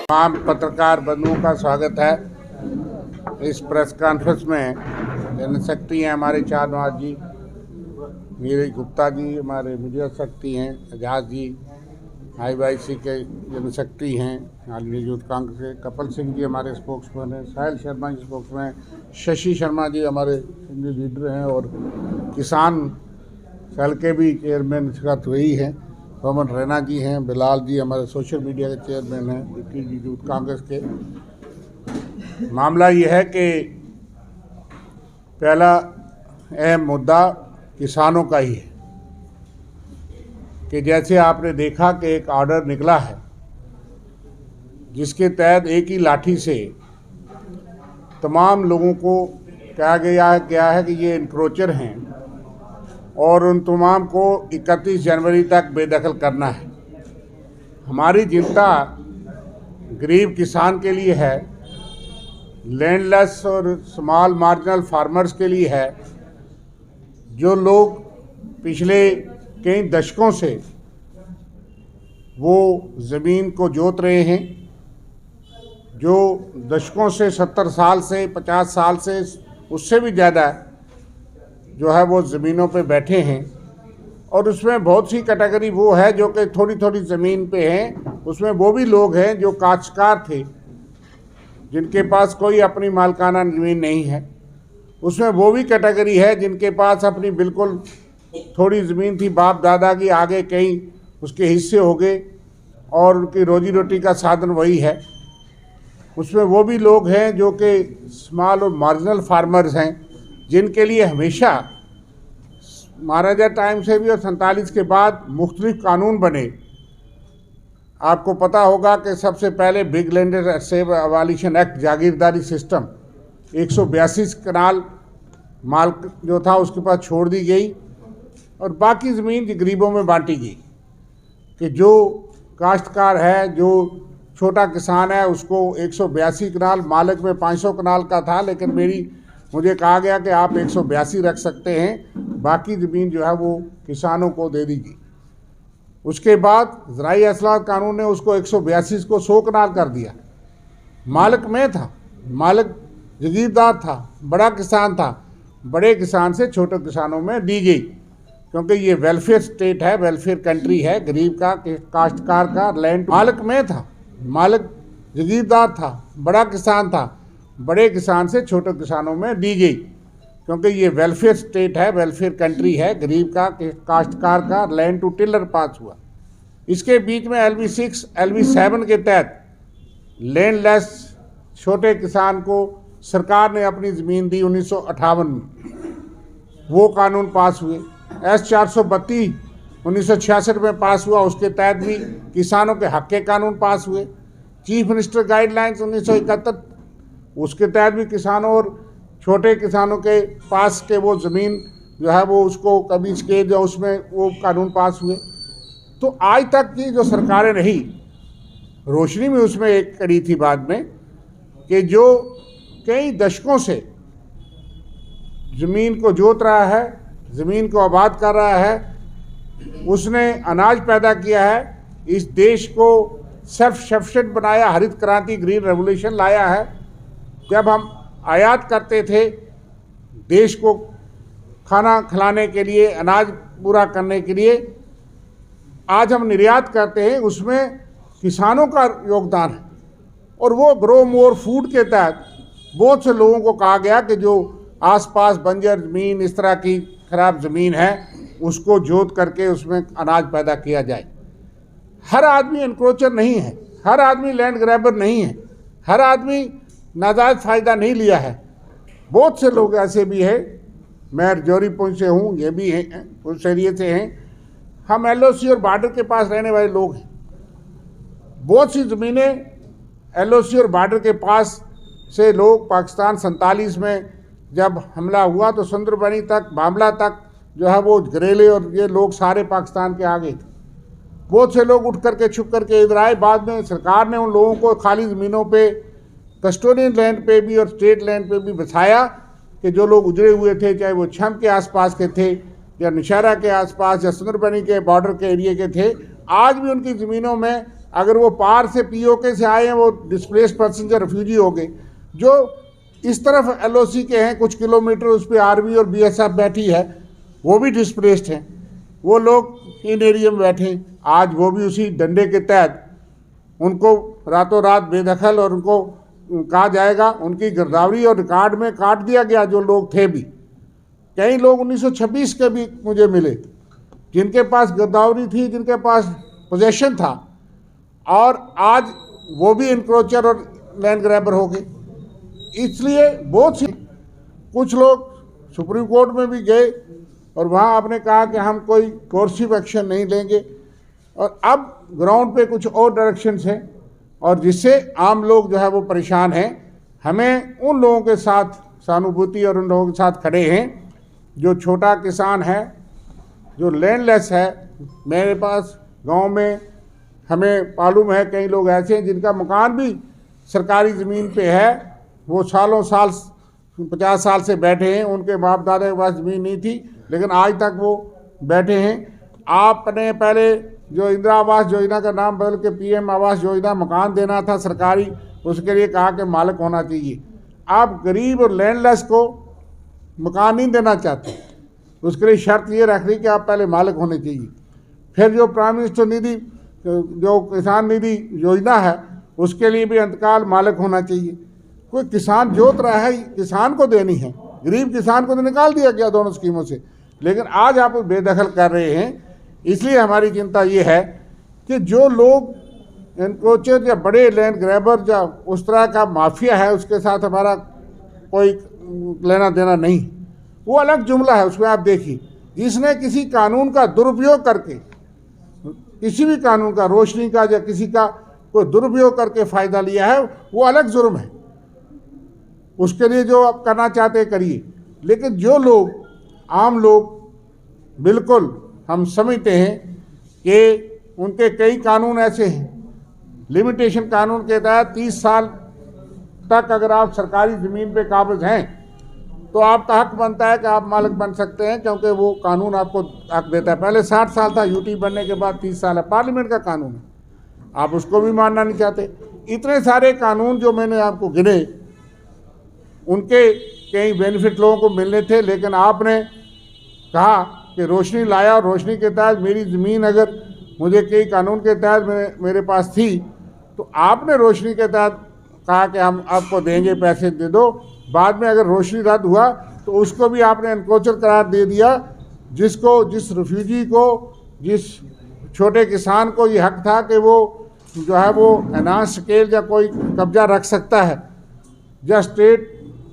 तमाम पत्रकार बंधुओं का स्वागत है इस प्रेस कॉन्फ्रेंस में। जनरल सेक्रेटरी हैं हमारे चारनवाज जी, वीर गुप्ता जी हमारे मीडिया सेक्रेटरी हैं, एजाज जी IYC के जनरल सेक्रेटरी हैं, ऑल इंडिया यूथ कांग्रेस के कपिल सिंह जी हमारे स्पोक्समैन हैं, साहिल शर्मा जी स्पोक्समैन, शशि शर्मा जी हमारे इंडिया लीडर हैं और किसान सेल के भी चेयरमैन वही हैं, पवन रैना जी हैं, बिलाल जी हमारे सोशल मीडिया के चेयरमैन हैं, डिप्टी यूथ कांग्रेस के। मामला ये है कि पहला अहम मुद्दा किसानों का ही है कि जैसे आपने देखा कि एक ऑर्डर निकला है जिसके तहत एक ही लाठी से तमाम लोगों को कहा गया है कि ये इंक्रोचर हैं और उन तमाम को 31 जनवरी तक बेदखल करना है। हमारी चिंता गरीब किसान के लिए है, लैंडलेस और स्मॉल मार्जिनल फार्मर्स के लिए है, जो लोग पिछले कई दशकों से वो ज़मीन को जोत रहे हैं, जो दशकों से 70 साल से 50 साल से उससे भी ज़्यादा जो है वो ज़मीनों पे बैठे हैं। और उसमें बहुत सी कैटेगरी वो है जो कि थोड़ी थोड़ी ज़मीन पे हैं। उसमें वो भी लोग हैं जो काश्तकार थे जिनके पास कोई अपनी मालकाना ज़मीन नहीं है। उसमें वो भी कैटेगरी है जिनके पास अपनी बिल्कुल थोड़ी ज़मीन थी, बाप दादा की, आगे कहीं उसके हिस्से हो गए और उनकी रोजी रोटी का साधन वही है। उसमें वो भी लोग हैं जो कि स्मॉल और मार्जिनल फार्मर्स हैं, जिनके लिए हमेशा महाराजा टाइम से भी और 47 के बाद मुख्तलिफ कानून बने। आपको पता होगा कि सबसे पहले बिग लैंडर सेव अबालिशन एक्ट, जागीरदारी सिस्टम, 182 कनाल माल जो था उसके पास छोड़ दी गई और बाकी ज़मीन गरीबों में बांटी गई कि जो काश्तकार है, जो छोटा किसान है, उसको 182 कनाल, मालिक में 500 कनाल का था, लेकिन मुझे कहा गया कि आप 182 रख सकते हैं, बाकी ज़मीन जो है वो किसानों को दे दीजिए। उसके बाद ज़राई असलाहत कानून ने उसको 182 को 100 कनाल कर दिया। मालिक में था, मालिक जागीरदार था, बड़ा किसान था, बड़े किसान से छोटे किसानों में दी गई, क्योंकि ये वेलफेयर स्टेट है, वेलफेयर कंट्री है। गरीब का, काश्तकार का लैंड मालिक में था, मालिक जागीरदार था, बड़ा किसान था, बड़े किसान से छोटे किसानों में दी गई, क्योंकि ये वेलफेयर स्टेट है, वेलफेयर कंट्री है। गरीब का, काश्तकार का लैंड टू टिलर पास हुआ। इसके बीच में LV6 LV7 के तहत लैंडलेस छोटे किसान को सरकार ने अपनी ज़मीन दी 1958 में, वो कानून पास हुए। S432 1966 में पास हुआ, उसके तहत भी किसानों के हक के कानून पास हुए। चीफ मिनिस्टर गाइडलाइंस 1971, उसके तहत भी किसानों और छोटे किसानों के पास के वो ज़मीन जो है वो उसको कभी के जो उसमें वो कानून पास हुए। तो आज तक की जो सरकारें रही, रोशनी में उसमें एक कड़ी थी बाद में कि जो कई दशकों से ज़मीन को जोत रहा है, ज़मीन को आबाद कर रहा है, उसने अनाज पैदा किया है, इस देश को सेल्फ सफिशिएंट बनाया, हरित क्रांति, ग्रीन रेवोल्यूशन लाया है। जब हम आयात करते थे देश को खाना खिलाने के लिए, अनाज पूरा करने के लिए, आज हम निर्यात करते हैं, उसमें किसानों का योगदान है। और वो ग्रो मोर फूड के तहत बहुत से लोगों को कहा गया कि जो आसपास बंजर ज़मीन, इस तरह की ख़राब ज़मीन है, उसको जोत करके उसमें अनाज पैदा किया जाए। हर आदमी एनक्रोचर नहीं है, हर आदमी लैंड ग्रैबर नहीं है, हर आदमी नाजायज़ फ़ायदा नहीं लिया है। बहुत से लोग ऐसे भी हैं, मैं रजौरी पुंछ से हूँ, ये भी हैं, उस एरिए से हैं, हम LOC और बॉर्डर के पास रहने वाले लोग हैं। बहुत सी ज़मीनें LOC और बॉर्डर के पास से लोग, पाकिस्तान 47 में जब हमला हुआ तो सुंदरबनी तक, बामला तक जो है वो घरेले और ये लोग सारे पाकिस्तान के आ गए थे। बहुत से लोग उठ करके छुप करके इधर आए। बाद में सरकार ने उन लोगों को खाली ज़मीनों पे, कस्टोडियन लैंड पे भी और स्टेट लैंड पे भी बसाया कि जो लोग उजड़े हुए थे, चाहे वो छम के आसपास के थे या नौशहरा के आसपास या सुंदरबनी के बॉर्डर के एरिए के थे, आज भी उनकी ज़मीनों में अगर वो पार से पीओके से आए हैं, वो डिस्प्लेस्ड पर्सन या रेफ्यूजी हो गए। जो इस तरफ एलओसी के हैं कुछ किलोमीटर, उस पर आर्मी और बीएसएफ बैठी है, वो भी डिस्प्लेस्ड हैं। वो लोग इन एरिया में बैठे, आज वो भी उसी डंडे के तहत उनको रातों रात बेदखल और उनको कहा जाएगा, उनकी गिरदावरी और रिकॉर्ड में काट दिया गया। जो लोग थे भी, कई लोग 1926 के भी मुझे मिले जिनके पास गिरदावरी थी, जिनके पास पोजेशन था, और आज वो भी इंक्रोचर और लैंड ग्रैबर हो गए। इसलिए बहुत सी कुछ लोग सुप्रीम कोर्ट में भी गए और वहाँ आपने कहा कि हम कोई कोर्सिव एक्शन नहीं लेंगे, और अब ग्राउंड पे कुछ और डायरेक्शंस हैं, और जिससे आम लोग जो है वो परेशान हैं। हमें उन लोगों के साथ सहानुभूति और उन लोगों के साथ खड़े हैं जो छोटा किसान है, जो लैंडलेस है। मेरे पास गांव में हमें मालूम है कई लोग ऐसे हैं जिनका मकान भी सरकारी ज़मीन पे है, वो सालों साल 50 साल से बैठे हैं, उनके बाप दादा के पास ज़मीन नहीं थी लेकिन आज तक वो बैठे हैं। आपने पहले जो इंदिरा आवास योजना का नाम बदल के पीएम आवास योजना मकान देना था सरकारी, उसके लिए कहा कि मालिक होना चाहिए। आप गरीब और लैंडलेस को मकान नहीं देना चाहते, उसके लिए शर्त ये रख रही कि आप पहले मालिक होने चाहिए। फिर जो प्राइम मिनिस्टर निधि, जो किसान निधि योजना है, उसके लिए भी अंतकाल मालिक होना चाहिए। कोई किसान जोत रहा है, किसान को देनी है, गरीब किसान को तो निकाल दिया गया दोनों स्कीमों से, लेकिन आज आप बेदखल कर रहे हैं। इसलिए हमारी चिंता ये है कि जो लोग एनक्रोचर या बड़े लैंड ग्रैबर या उस तरह का माफिया है, उसके साथ हमारा कोई लेना देना नहीं। वो अलग जुमला है, उसमें आप देखिए, जिसने किसी कानून का दुरुपयोग करके, किसी भी कानून का, रोशनी का या किसी का कोई दुरुपयोग करके फ़ायदा लिया है, वो अलग जुर्म है। उसके लिए जो आप करना चाहते हैं करिए, लेकिन जो लोग, आम लोग, बिल्कुल हम समझते हैं कि उनके कई कानून ऐसे हैं। लिमिटेशन कानून के तहत 30 साल तक अगर आप सरकारी ज़मीन पे काबिज हैं तो आपका हक बनता है कि आप मालिक बन सकते हैं, क्योंकि वो कानून आपको हक देता है। पहले 60 साल था, यूटी बनने के बाद 30 साल है, पार्लियामेंट का कानून है, आप उसको भी मानना नहीं चाहते। इतने सारे कानून जो मैंने आपको गिने, उनके कई बेनिफिट लोगों को मिलने थे, लेकिन आपने कहा कि रोशनी लाया, और रोशनी के तहत मेरी ज़मीन अगर मुझे कई कानून के तहत मेरे पास थी, तो आपने रोशनी के तहत कहा कि हम आपको देंगे, पैसे दे दो। बाद में अगर रोशनी रद्द हुआ तो उसको भी आपने एनक्रोचर करार दे दिया, जिसको, जिस रेफ्यूजी को, जिस छोटे किसान को ये हक था कि वो जो है वो एनहांस स्केल या कोई कब्जा रख सकता है, या स्टेट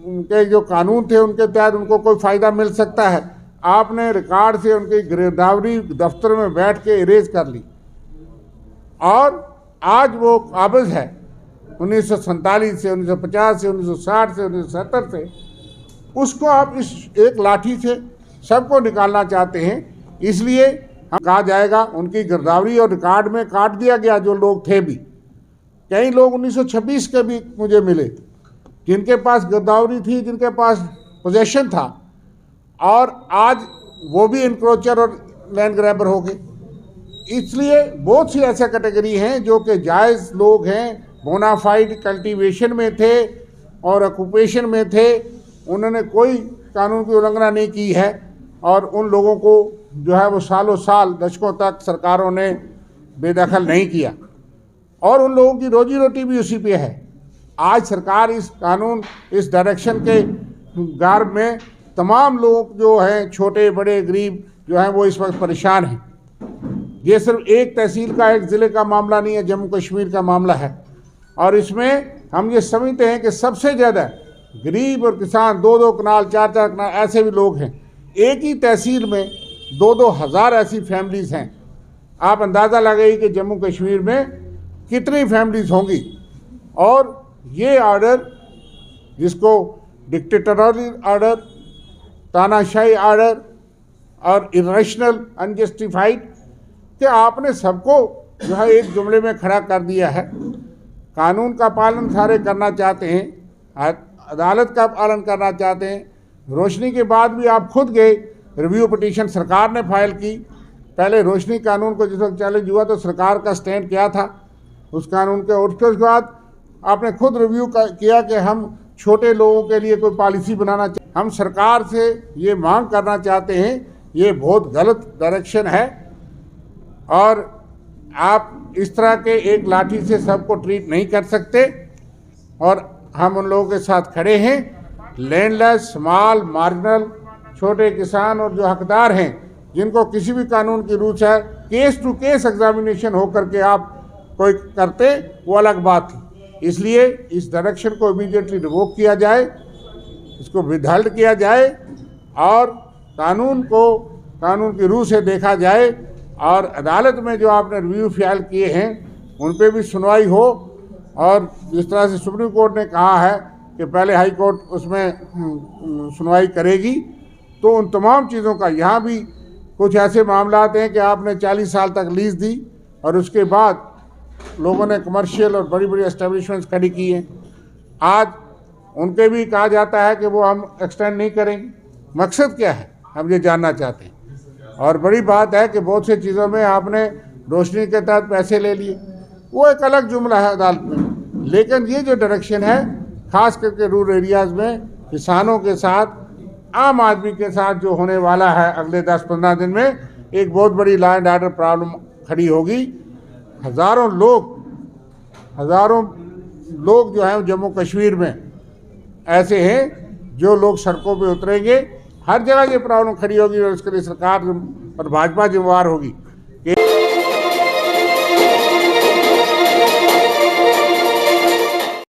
के जो कानून थे उनके तहत उनको कोई फ़ायदा मिल सकता है, आपने रिकॉर्ड से उनकी गिरदावरी दफ्तर में बैठ के इरेज कर ली। और आज वो काबिज है 1947 से, 1950 से, 1960 से, 1970 से, उसको आप इस एक लाठी से सबको निकालना चाहते हैं। इसलिए हम कहा जाएगा उनकी गिरदावरी और रिकॉर्ड में काट दिया गया। जो लोग थे भी, कई लोग 1926 के भी मुझे मिले जिनके पास गिरदावरी थी, जिनके पास पोजेशन था, और आज वो भी इंक्रोचर और लैंड ग्रैबर हो गए। इसलिए बहुत सी ऐसे कैटेगरी हैं जो कि जायज़ लोग हैं, बोनाफाइड कल्टीवेशन में थे और ऑक्यूपेशन में थे, उन्होंने कोई कानून की उल्लंघना नहीं की है, और उन लोगों को जो है वो सालों साल, दशकों तक सरकारों ने बेदखल नहीं किया, और उन लोगों की रोजी रोटी भी उसी पे है। आज सरकार इस कानून, इस डायरेक्शन के गार्ब में तमाम लोग जो हैं, छोटे बड़े गरीब जो हैं, वो इस वक्त परेशान हैं। ये सिर्फ एक तहसील का, एक ज़िले का मामला नहीं है, जम्मू कश्मीर का मामला है। और इसमें हम ये समझते हैं कि सबसे ज़्यादा गरीब और किसान, 2-2 कनाल, 4-4 कनाल ऐसे भी लोग हैं। एक ही तहसील में 2-2 हज़ार ऐसी फैमिलीज़ हैं। आप अंदाज़ा लगाइए कि जम्मू कश्मीर में कितनी फैमिलीज़ होंगी। और ये ऑर्डर, जिसको डिक्टेटोरियल ऑर्डर, तानाशाही ऑर्डर और इरेशनल, अनजस्टिफाइड, कि आपने सबको जो है एक जुमले में खड़ा कर दिया है। कानून का पालन सारे करना चाहते हैं, अदालत का पालन करना चाहते हैं। रोशनी के बाद भी आप खुद गए, रिव्यू पिटीशन सरकार ने फाइल की। पहले रोशनी कानून को जिस वक्त चैलेंज हुआ तो सरकार का स्टैंड क्या था उस कानून के। और उसके बाद आपने खुद रिव्यू किया कि हम छोटे लोगों के लिए कोई पॉलिसी बनाना हम सरकार से ये मांग करना चाहते हैं, ये बहुत गलत डायरेक्शन है और आप इस तरह के एक लाठी से सबको ट्रीट नहीं कर सकते। और हम उन लोगों के साथ खड़े हैं, लैंडलेस, स्मॉल, मार्जिनल, छोटे किसान और जो हकदार हैं, जिनको किसी भी कानून की रूच है, केस टू केस एग्जामिनेशन हो करके आप कोई करते, वो अलग बात थी। इसलिए इस डायरेक्शन को इमीडिएटली रिवोक किया जाए, इसको विदहल्ड किया जाए और कानून की रूह से देखा जाए और अदालत में जो आपने रिव्यू फाइल किए हैं उन पे भी सुनवाई हो। और जिस तरह से सुप्रीम कोर्ट ने कहा है कि पहले हाई कोर्ट उसमें सुनवाई करेगी, तो उन तमाम चीज़ों का यहाँ भी कुछ ऐसे मामला आते हैं कि आपने 40 साल तक लीज दी और उसके बाद लोगों ने कमर्शियल और बड़ी बड़ी एस्टेब्लिशमेंट्स खड़ी की हैं, आज उनके भी कहा जाता है कि वो हम एक्सटेंड नहीं करेंगे। मकसद क्या है, हम ये जानना चाहते हैं। और बड़ी बात है कि बहुत सी चीज़ों में आपने रोशनी के तहत पैसे ले लिए, वो एक अलग जुमला है अदालत में। लेकिन ये जो डायरेक्शन है, ख़ास करके रूरल एरियाज़ में किसानों के साथ, आम आदमी के साथ जो होने वाला है अगले 10-15 दिन में, एक बहुत बड़ी लॉ एंड ऑर्डर प्रॉब्लम खड़ी होगी। हज़ारों लोग जो हैं जम्मू कश्मीर में ऐसे हैं जो लोग सड़कों पे उतरेंगे। हर जगह ये प्रॉब्लम खड़ी होगी और उसके लिए सरकार और भाजपा जिम्मेवार होगी।